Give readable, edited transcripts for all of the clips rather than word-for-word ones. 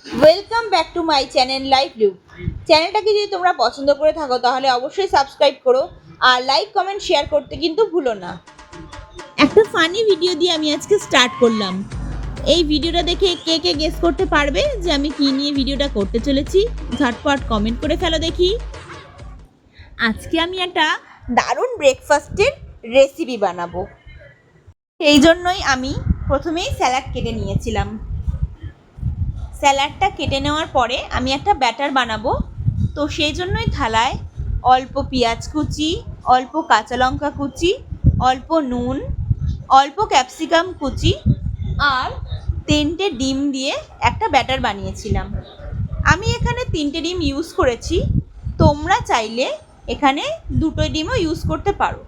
Welcome back to my channel life look. চ্যানেলটাকে যদি তোমরা পছন্দ করে থাকো তাহলে অবশ্যই সাবস্ক্রাইব করো আর লাইক কমেন্ট শেয়ার করতে কিন্তু ভুলো না। একটা ফানি ভিডিও দিয়ে আমি আজকে স্টার্ট করলাম। এই ভিডিওটা দেখে কে কে গেস করতে পারবে যে আমি কি নিয়ে ভিডিওটা করতে চলেছি? ঝটপট কমেন্ট করে ফেলো দেখি। আজকে আমি একটা দারুণ ব্রেকফাস্টের রেসিপি বানাবো। সেই জন্যই আমি প্রথমেই স্যালাড কেটে নিয়েছিলাম। স্যালাডটা কেটে নেওয়ার পরে আমি একটা ব্যাটার বানাবো, তো সেই জন্যই থালায় অল্প পেঁয়াজ কুচি, অল্প কাঁচা লঙ্কা কুচি, অল্প নুন, অল্প ক্যাপসিকাম কুচি আর 3টে ডিম দিয়ে একটা ব্যাটার বানিয়েছিলাম। আমি এখানে 3টে ডিম ইউজ করেছি, তোমরা চাইলে এখানে 2টো ডিমও ইউজ করতে পারো।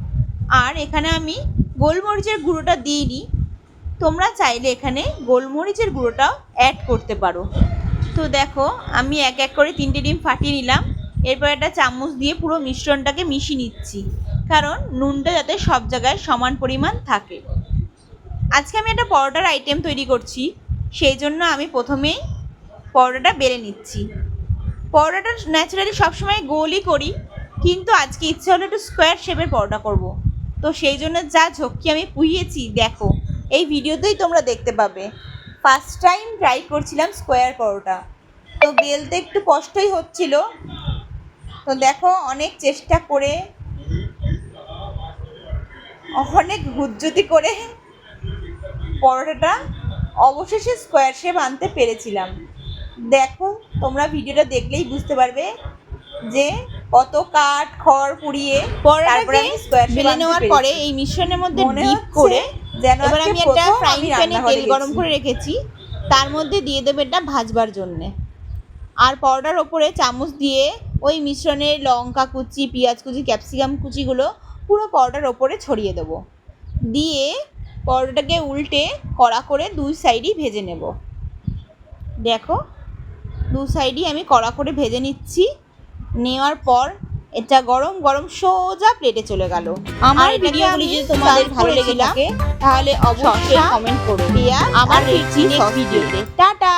আর এখানে আমি গোলমরিচের গুঁড়োটা দিইনি, তোমরা চাইলে এখানে গোলমরিচের গুঁড়োটাও অ্যাড করতে পারো। তো দেখো আমি এক এক করে 3টে ডিম ফাটিয়ে নিলাম। এরপর একটা চামচ দিয়ে পুরো মিশ্রণটাকে মিশিয়ে নিচ্ছি, কারণ নুনটা যাতে সব জায়গায় সমান পরিমাণ থাকে। আজকে আমি একটা পরোটার আইটেম তৈরি করছি, সেই জন্য আমি প্রথমেই পরোটাটা বেলে নিচ্ছি। পরোটাটা ন্যাচারালি সবসময় গোলই করি, কিন্তু আজকে ইচ্ছে হলো একটু স্কোয়ার শেপের পরোটা করব। তো সেই জন্য যা ঝক্কি আমি পুইয়েছি দেখো, এই ভিডিওতেই তোমরা দেখতে পাবে। ফার্স্ট টাইম ট্রাই করছিলাম স্কোয়ার পরোটা, তো বেলতে একটু কষ্টই হচ্ছিল। তো দেখো অনেক চেষ্টা করে, অনেক হুজ্জতি করে পরোটাটা অবশেষে স্কোয়ার শেপ আনতে পেরেছিলাম। দেখো তোমরা ভিডিওটা দেখলেই বুঝতে পারবে যে কত কাঠ খড় পুড়িয়ে তারপরে আমি স্কোয়ার শেপ বেলে নেওয়ার পরে এই মিশ্রণের মধ্যে ডিপ করে এবার আমি একটা ফ্রাইং প্যানে তেল গরম করে রেখেছি, তার মধ্যে দিয়ে দেবো এটা ভাজবার জন্যে। আর পরোটার ওপরে চামচ দিয়ে ওই মিশ্রণের লঙ্কা কুচি, পেঁয়াজ কুচি, ক্যাপসিকাম কুচিগুলো পুরো পরোটার ওপরে ছড়িয়ে দেবো। দিয়ে পরোটাটাকে উল্টে কড়া করে দুই সাইডই ভেজে নেব। দেখো দু সাইডই আমি কড়া করে ভেজে নিচ্ছি। নেওয়ার পর এটা গরম গরম সোজা প্লেটে চলে গেল। আমার ভিডিওগুলি যদি তোমাদের ভালো লেগে থাকে তাহলে অবশ্যই কমেন্ট করো। আবার ফিরছি নেক্সট ভিডিওতে। টাটা।